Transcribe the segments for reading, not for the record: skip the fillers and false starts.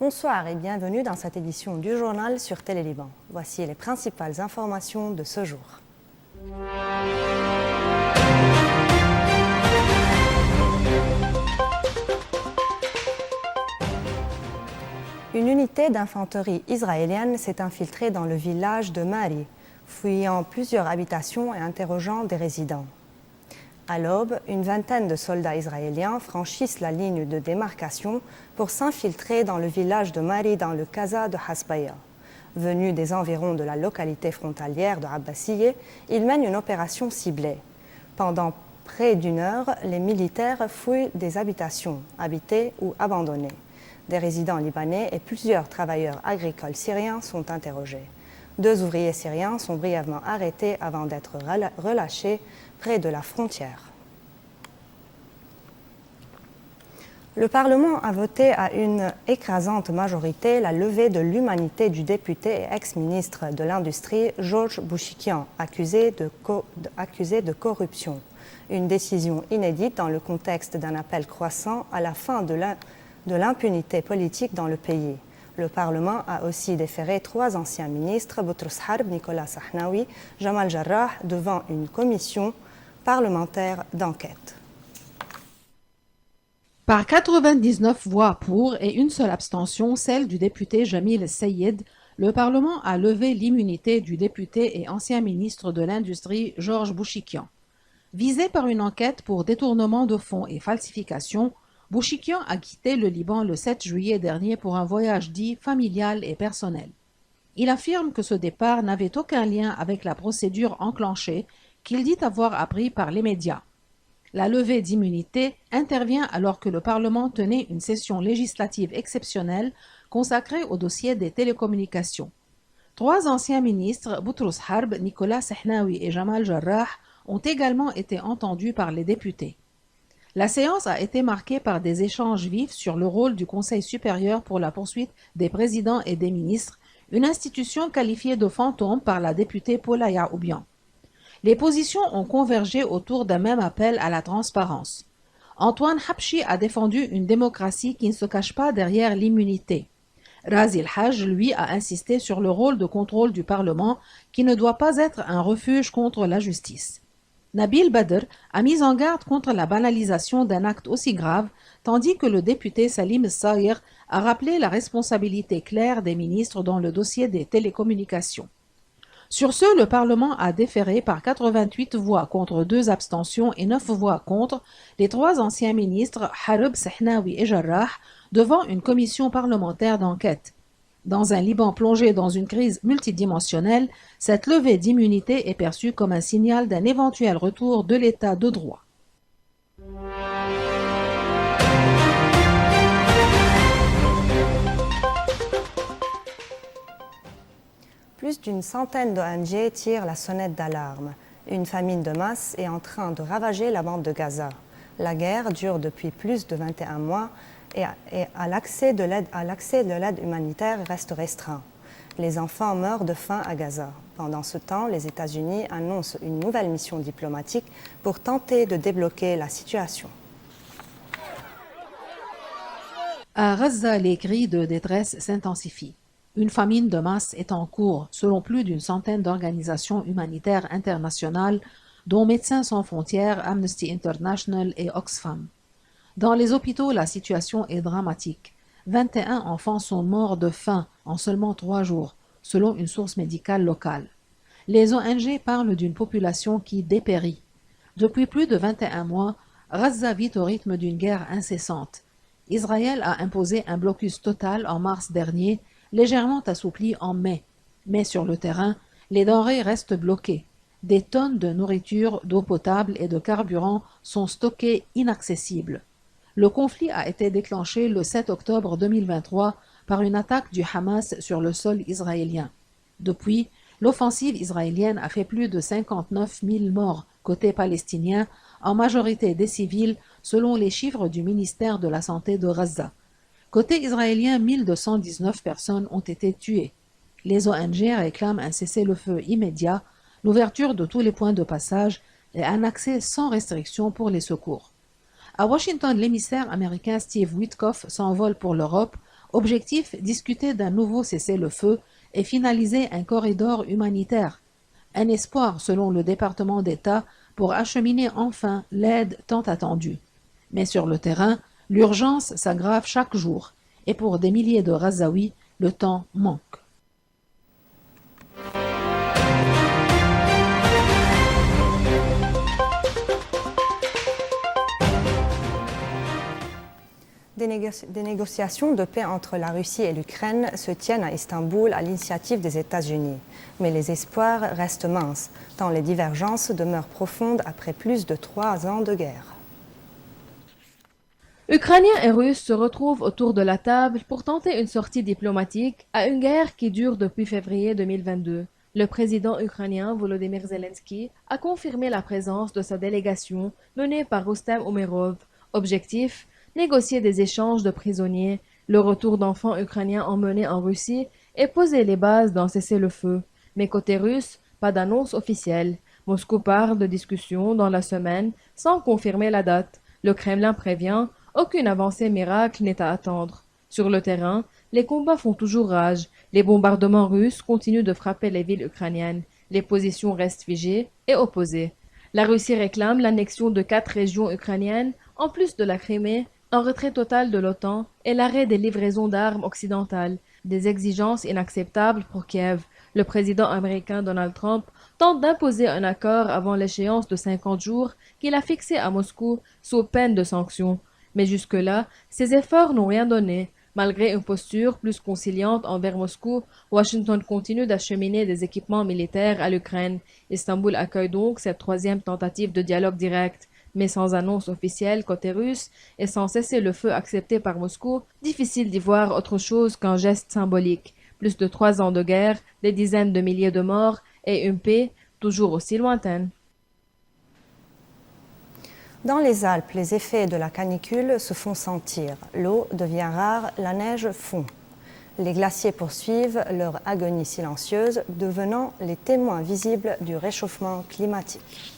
Bonsoir et bienvenue dans cette édition du journal sur Télé Liban. Voici les principales informations de ce jour. Une unité d'infanterie israélienne s'est infiltrée dans le village de Mari, fouillant plusieurs habitations et interrogeant des résidents. À l'aube, une vingtaine de soldats israéliens franchissent la ligne de démarcation pour s'infiltrer dans le village de Mari dans le Qaza de Hasbaya. Venus des environs de la localité frontalière de Abbasiyeh, ils mènent une opération ciblée. Pendant près d'une heure, les militaires fouillent des habitations habitées ou abandonnées. Des résidents libanais et plusieurs travailleurs agricoles syriens sont interrogés. 2 ouvriers syriens sont brièvement arrêtés avant d'être relâchés près de la frontière. Le Parlement a voté à une écrasante majorité la levée de l'immunité du député et ex-ministre de l'Industrie Georges Bouchikian, accusé de corruption. Une décision inédite dans le contexte d'un appel croissant à la fin de l'impunité politique dans le pays. Le Parlement a aussi déféré 3 anciens ministres, Boutros Harb, Nicolas Sahnaoui, Jamal Jarrah, devant une commission parlementaire d'enquête. Par 99 voix pour et une seule abstention, celle du député Jamil Sayed, le Parlement a levé l'immunité du député et ancien ministre de l'Industrie Georges Bouchikian. Visé par une enquête pour détournement de fonds et falsification, Bouchikian a quitté le Liban le 7 juillet dernier pour un voyage dit familial et personnel. Il affirme que ce départ n'avait aucun lien avec la procédure enclenchée qu'il dit avoir appris par les médias. La levée d'immunité intervient alors que le Parlement tenait une session législative exceptionnelle consacrée au dossier des télécommunications. 3 anciens ministres, Boutros Harb, Nicolas Sahnaoui et Jamal Jarrah, ont également été entendus par les députés. La séance a été marquée par des échanges vifs sur le rôle du Conseil supérieur pour la poursuite des présidents et des ministres, une institution qualifiée de fantôme par la députée Paula Yaoubian. Les positions ont convergé autour d'un même appel à la transparence. Antoine Habchi a défendu une démocratie qui ne se cache pas derrière l'immunité. Razi El-Hajj, lui, a insisté sur le rôle de contrôle du Parlement qui ne doit pas être un refuge contre la justice. Nabil Badr a mis en garde contre la banalisation d'un acte aussi grave, tandis que le député Salim Saïr a rappelé la responsabilité claire des ministres dans le dossier des télécommunications. Sur ce, le Parlement a déféré par 88 voix contre 2 abstentions et 9 voix contre les 3 anciens ministres Harb, Sahnaoui et Jarrah devant une commission parlementaire d'enquête. Dans un Liban plongé dans une crise multidimensionnelle, cette levée d'immunité est perçue comme un signal d'un éventuel retour de l'état de droit. Plus d'une centaine d'ONG tirent la sonnette d'alarme. Une famine de masse est en train de ravager la bande de Gaza. La guerre dure depuis plus de 21 mois et l'accès de l'aide humanitaire reste restreint. Les enfants meurent de faim à Gaza. Pendant ce temps, les États-Unis annoncent une nouvelle mission diplomatique pour tenter de débloquer la situation. À Gaza, les cris de détresse s'intensifient. Une famine de masse est en cours, selon plus d'une centaine d'organisations humanitaires internationales, dont Médecins sans frontières, Amnesty International et Oxfam. Dans les hôpitaux, la situation est dramatique. 21 enfants sont morts de faim en seulement 3 jours, selon une source médicale locale. Les ONG parlent d'une population qui dépérit. Depuis plus de 21 mois, Gaza vit au rythme d'une guerre incessante. Israël a imposé un blocus total en mars dernier, légèrement assoupli en mai. Mais sur le terrain, les denrées restent bloquées. Des tonnes de nourriture, d'eau potable et de carburant sont stockées inaccessibles. Le conflit a été déclenché le 7 octobre 2023 par une attaque du Hamas sur le sol israélien. Depuis, l'offensive israélienne a fait plus de 59 000 morts côté palestinien, en majorité des civils, selon les chiffres du ministère de la Santé de Gaza. Côté israélien, 1219 personnes ont été tuées. Les ONG réclament un cessez-le-feu immédiat, l'ouverture de tous les points de passage et un accès sans restriction pour les secours. À Washington, l'émissaire américain Steve Witkoff s'envole pour l'Europe Objectif, discuter d'un nouveau cessez-le-feu et finaliser un corridor humanitaire. Un espoir, selon le département d'État, pour acheminer enfin l'aide tant attendue. Mais sur le terrain, l'urgence s'aggrave chaque jour, et pour des milliers de Razaouis, le temps manque. Des négociations de paix entre la Russie et l'Ukraine se tiennent à Istanbul à l'initiative des États-Unis. Mais les espoirs restent minces, tant les divergences demeurent profondes après plus de 3 ans de guerre. Ukrainiens et Russes se retrouvent autour de la table pour tenter une sortie diplomatique à une guerre qui dure depuis février 2022. Le président ukrainien Volodymyr Zelensky a confirmé la présence de sa délégation menée par Rustem Umerov. Objectif, négocier des échanges de prisonniers, le retour d'enfants ukrainiens emmenés en Russie et poser les bases d'un cessez-le-feu. Mais côté russe, pas d'annonce officielle. Moscou parle de discussions dans la semaine sans confirmer la date. Le Kremlin prévient, aucune avancée miracle n'est à attendre. Sur le terrain, les combats font toujours rage. Les bombardements russes continuent de frapper les villes ukrainiennes. Les positions restent figées et opposées. La Russie réclame l'annexion de 4 régions ukrainiennes, en plus de la Crimée, un retrait total de l'OTAN et l'arrêt des livraisons d'armes occidentales, des exigences inacceptables pour Kiev. Le président américain Donald Trump tente d'imposer un accord avant l'échéance de 50 jours qu'il a fixé à Moscou sous peine de sanctions. Mais jusque-là, ces efforts n'ont rien donné. Malgré une posture plus conciliante envers Moscou, Washington continue d'acheminer des équipements militaires à l'Ukraine. Istanbul accueille donc cette 3e tentative de dialogue direct. Mais sans annonce officielle côté russe et sans cesser le feu accepté par Moscou, difficile d'y voir autre chose qu'un geste symbolique. Plus de 3 ans de guerre, des dizaines de milliers de morts et une paix toujours aussi lointaine. Dans les Alpes, les effets de la canicule se font sentir. L'eau devient rare, la neige fond. Les glaciers poursuivent leur agonie silencieuse, devenant les témoins visibles du réchauffement climatique.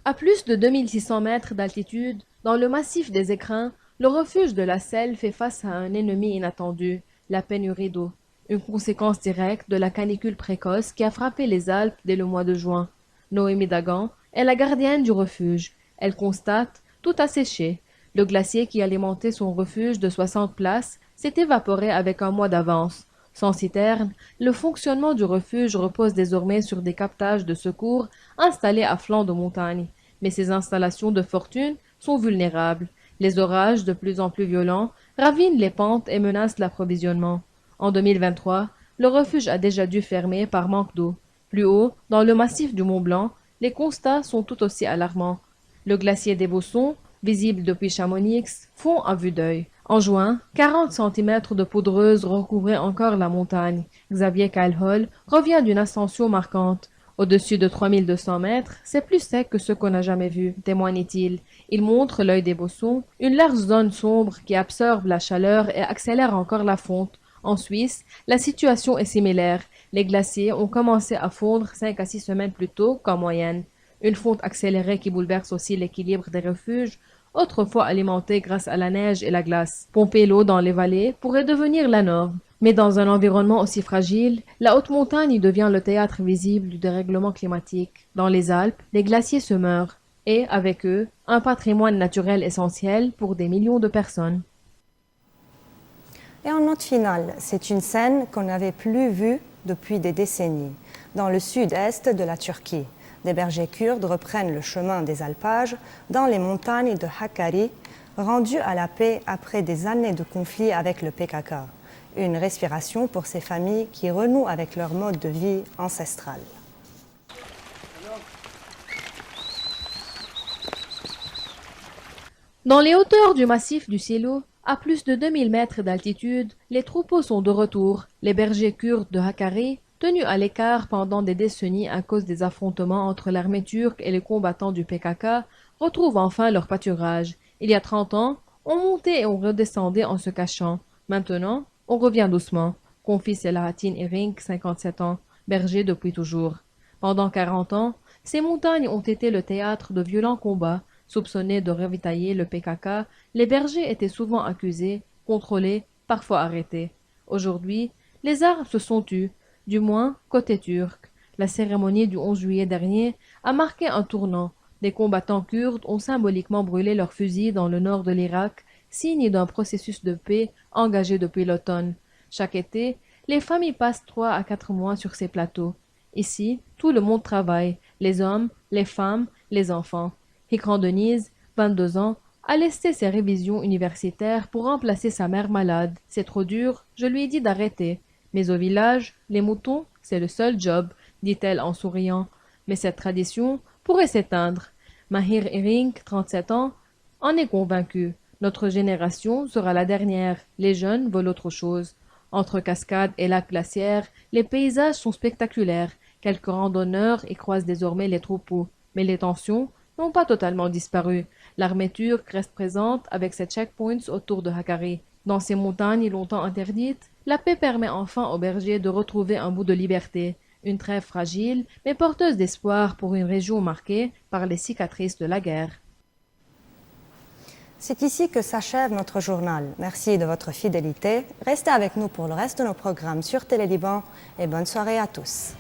À plus de 2600 mètres d'altitude, dans le massif des Écrins, le refuge de la Selle fait face à un ennemi inattendu, la pénurie d'eau, une conséquence directe de la canicule précoce qui a frappé les Alpes dès le mois de juin. Noémie Dagan est la gardienne du refuge. Elle constate, tout a séché. Le glacier qui alimentait son refuge de 60 places s'est évaporé avec un mois d'avance. Sans citerne, le fonctionnement du refuge repose désormais sur des captages de secours installés à flanc de montagne. Mais ces installations de fortune sont vulnérables. Les orages, de plus en plus violents, ravinent les pentes et menacent l'approvisionnement. En 2023, le refuge a déjà dû fermer par manque d'eau. Plus haut, dans le massif du Mont Blanc, les constats sont tout aussi alarmants. Le glacier des Bossons, visible depuis Chamonix, fond à vue d'œil. En juin, 40 cm de poudreuse recouvraient encore la montagne. Xavier Calhol revient d'une ascension marquante. Au-dessus de 3200 mètres, c'est plus sec que ce qu'on n'a jamais vu, témoigne-t-il. Il montre l'œil des Bossons, une large zone sombre qui absorbe la chaleur et accélère encore la fonte. En Suisse, la situation est similaire. Les glaciers ont commencé à fondre 5 à 6 semaines plus tôt qu'en moyenne. Une fonte accélérée qui bouleverse aussi l'équilibre des refuges, autrefois alimentés grâce à la neige et la glace. Pomper l'eau dans les vallées pourrait devenir la norme. Mais dans un environnement aussi fragile, la haute montagne devient le théâtre visible du dérèglement climatique. Dans les Alpes, les glaciers se meurent, et, avec eux, un patrimoine naturel essentiel pour des millions de personnes. Et en note finale, c'est une scène qu'on n'avait plus vue depuis des décennies. Dans le sud-est de la Turquie, des bergers kurdes reprennent le chemin des alpages dans les montagnes de Hakkari, rendus à la paix après des années de conflit avec le PKK. Une respiration pour ces familles qui renouent avec leur mode de vie ancestral. Dans les hauteurs du massif du Silo, à plus de 2000 mètres d'altitude, les troupeaux sont de retour. Les bergers kurdes de Hakkari, tenus à l'écart pendant des décennies à cause des affrontements entre l'armée turque et les combattants du PKK, retrouvent enfin leur pâturage. Il y a 30 ans, on montait et on redescendait en se cachant. Maintenant, on revient doucement, confie Selahattin Ering, 57 ans, berger depuis toujours. Pendant 40 ans, ces montagnes ont été le théâtre de violents combats. Soupçonnés de ravitailler le PKK, les bergers étaient souvent accusés, contrôlés, parfois arrêtés. Aujourd'hui, les armes se sont tues, du moins côté turc. La cérémonie du 11 juillet dernier a marqué un tournant. Des combattants kurdes ont symboliquement brûlé leurs fusils dans le nord de l'Irak, signe d'un processus de paix engagé depuis l'automne. Chaque été, les familles passent 3 à 4 mois sur ces plateaux. Ici, tout le monde travaille, les hommes, les femmes, les enfants. Hikran Denise, 22 ans, a laissé ses révisions universitaires pour remplacer sa mère malade. C'est trop dur, je lui ai dit d'arrêter. Mais au village, les moutons, c'est le seul job, dit-elle en souriant. Mais cette tradition pourrait s'éteindre. Mahir Ering, 37 ans, en est convaincu. Notre génération sera la dernière. Les jeunes veulent autre chose. Entre cascades et lacs glaciaires, les paysages sont spectaculaires. Quelques randonneurs y croisent désormais les troupeaux. Mais les tensions n'ont pas totalement disparu. L'armée turque reste présente avec ses checkpoints autour de Hakkari. Dans ces montagnes longtemps interdites, la paix permet enfin aux bergers de retrouver un bout de liberté. Une trêve fragile, mais porteuse d'espoir pour une région marquée par les cicatrices de la guerre. C'est ici que s'achève notre journal. Merci de votre fidélité. Restez avec nous pour le reste de nos programmes sur Télé Liban et bonne soirée à tous.